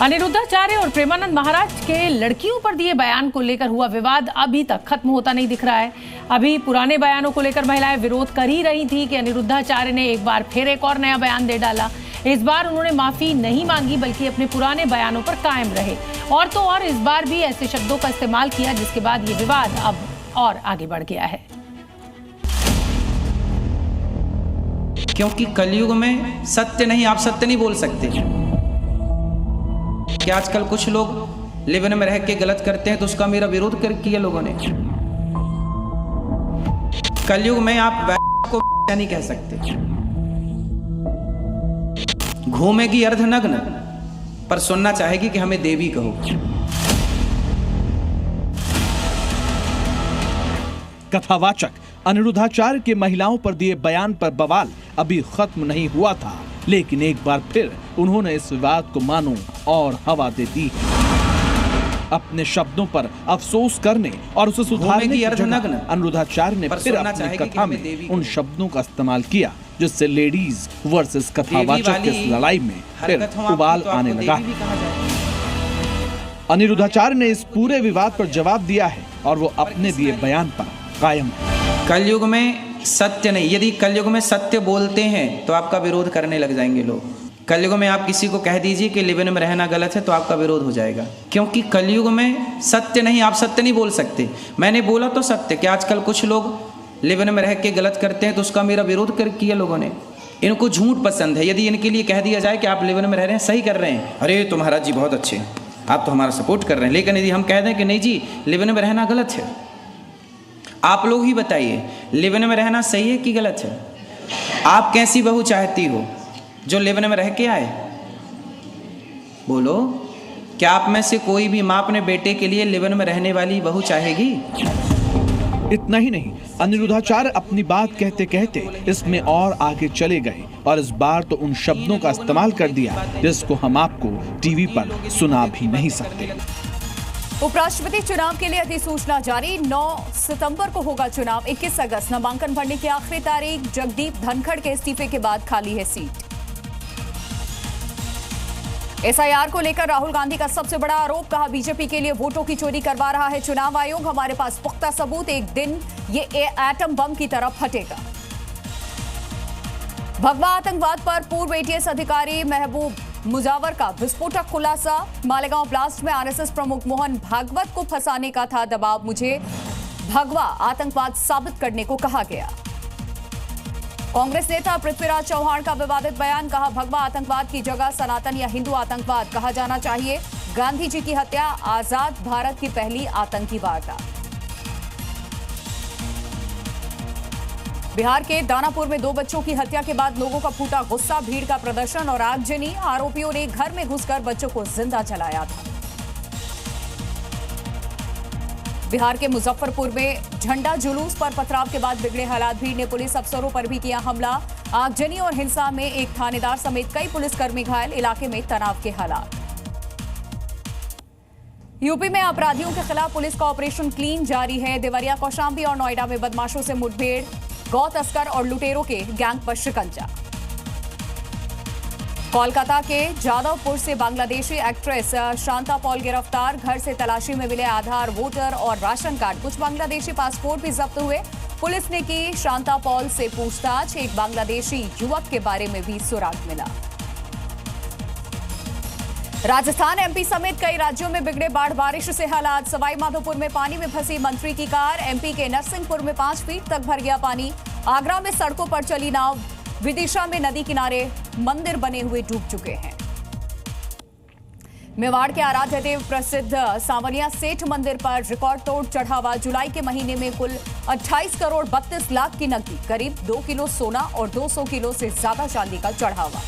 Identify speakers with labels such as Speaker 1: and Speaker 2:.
Speaker 1: अनिरुद्धाचार्य और प्रेमानंद महाराज के लड़कियों पर दिए बयान को लेकर हुआ विवाद अभी तक खत्म होता नहीं दिख रहा है। अभी पुराने बयानों को लेकर महिलाएं विरोध कर ही रही थी कि अनिरुद्धाचार्य ने एक बार फिर एक और नया बयान दे डाला। इस बार उन्होंने माफी नहीं मांगी बल्कि अपने पुराने बयानों पर कायम रहे और तो और इस बार भी ऐसे शब्दों का इस्तेमाल किया जिसके बाद ये विवाद अब और आगे बढ़ गया है।
Speaker 2: क्योंकि कलयुग में सत्य नहीं, आप सत्य नहीं बोल सकते। कि आजकल कुछ लोग लिव इन में रह के गलत करते हैं तो उसका मेरा विरोध किया लोगों ने। कलयुग में आप को नहीं कह सकते। घूमेगी अर्धनग्न पर सुनना चाहेगी कि हमें देवी कहो।
Speaker 3: कथावाचक अनिरुद्धाचार्य के महिलाओं पर दिए बयान पर बवाल अभी खत्म नहीं हुआ था, लेकिन एक बार फिर उन्होंने इस विवाद को मानो और हवा दे दी। अपने शब्दों पर अफसोस करने और उसे सुधारने की जगह अनिरुद्धाचार्य ने फिर अपनी कथा में उन शब्दों का इस्तेमाल किया जिससे लेडीज वर्सेस कथावाचक की लड़ाई में फिर उबाल आने लगा। अनिरुद्धाचार्य ने इस पूरे विवाद पर जवाब दिया है और वो अपने दिए बयान पर कायम है।
Speaker 2: कलयुग में सत्य नहीं, यदि कलयुग में सत्य बोलते हैं तो आपका विरोध करने लग जाएंगे लोग। कलयुग में आप किसी को कह दीजिए कि लिव इन में रहना गलत है तो आपका विरोध हो जाएगा। क्योंकि कलयुग में सत्य नहीं, आप सत्य नहीं बोल सकते। मैंने बोला तो सत्य कि आजकल कुछ लोग लिव इन में रह के गलत करते हैं तो उसका मेरा विरोध किया लोगों ने। इनको झूठ पसंद है। यदि इनके लिए कह दिया जाए कि आप लिव इन में रह रहे हैं, सही कर रहे हैं, अरे तो महाराज जी बहुत अच्छे हैं, आप तो हमारा सपोर्ट कर रहे हैं। लेकिन यदि हम कह दें कि नहीं जी लिव इन में रहना गलत है, आप लोग ही बताइए लिव इन में रहना सही है कि गलत है? आप कैसी बहू चाहती हो जो लिव इन में रह के आए? बोलो, क्या आप में से कोई भी माँ अपने बेटे के लिए लिव इन में रहने वाली बहू चाहेगी?
Speaker 3: इतना ही नहीं, अनिरुद्धाचार्य अपनी बात कहते कहते इसमें और आगे चले गए और इस बार तो उन शब्दों का इस्तेमाल कर दिया जिसको हम आपको टीवी पर सुना भी नहीं सकते।
Speaker 4: उपराष्ट्रपति चुनाव के लिए अधिसूचना जारी। 9 सितंबर को होगा चुनाव। 21 अगस्त नामांकन भरने की आखिरी तारीख। जगदीप धनखड़ के इस्तीफे के बाद खाली है सीट। एसआईआर को लेकर राहुल गांधी का सबसे बड़ा आरोप, कहा बीजेपी के लिए वोटों की चोरी करवा रहा है चुनाव आयोग। हमारे पास पुख्ता सबूत, एक दिन ये एटम बम की तरफ फटेगा। भगवा आतंकवाद पर पूर्व एटीएस अधिकारी महबूब मुजावर का विस्फोटक खुलासा। मालेगांव ब्लास्ट में आरएसएस प्रमुख मोहन भागवत को फंसाने का था दबाव, मुझे भगवा आतंकवाद साबित करने को कहा गया। कांग्रेस नेता पृथ्वीराज चौहान का विवादित बयान, कहा भगवा आतंकवाद की जगह सनातन या हिंदू आतंकवाद कहा जाना चाहिए। गांधी जी की हत्या आजाद भारत की पहली आतंकी वारदात। बिहार के दानापुर में 2 बच्चों की हत्या के बाद लोगों का फूटा गुस्सा, भीड़ का प्रदर्शन और आगजनी। आरोपियों ने घर में घुसकर बच्चों को जिंदा जलाया था। बिहार के मुजफ्फरपुर में झंडा जुलूस पर पथराव के बाद बिगड़े हालात, भीड़ ने पुलिस अफसरों पर भी किया हमला। आगजनी और हिंसा में एक थानेदार समेत कई पुलिसकर्मी घायल, इलाके में तनाव के हालात। यूपी में अपराधियों के खिलाफ पुलिस का ऑपरेशन क्लीन जारी है। देवरिया, कौशाम्बी और नोएडा में बदमाशों से मुठभेड़, गौ तस्कर और लुटेरों के गैंग पर शिकंजा। कोलकाता के जादवपुर से बांग्लादेशी एक्ट्रेस शांता पॉल गिरफ्तार, घर से तलाशी में मिले आधार, वोटर और राशन कार्ड, कुछ बांग्लादेशी पासपोर्ट भी जब्त हुए। पुलिस ने की शांता पॉल से पूछताछ, एक बांग्लादेशी युवक के बारे में भी सुराग मिला। राजस्थान, एमपी समेत कई राज्यों में बिगड़े बाढ़ बारिश से हालात। सवाई माधोपुर में पानी में फंसी मंत्री की कार, एमपी के नरसिंहपुर में 5 फीट तक भर गया पानी। आगरा में सड़कों पर चली नाव, विदिशा में नदी किनारे मंदिर बने हुए डूब चुके हैं। मेवाड़ के आराध्य देव प्रसिद्ध सांवलिया सेठ मंदिर पर रिकॉर्ड तोड़ चढ़ावा। जुलाई के महीने में कुल 28 करोड़ 32 लाख की नकदी, करीब 2 किलो सोना और 200 किलो से ज्यादा चांदी का चढ़ावा।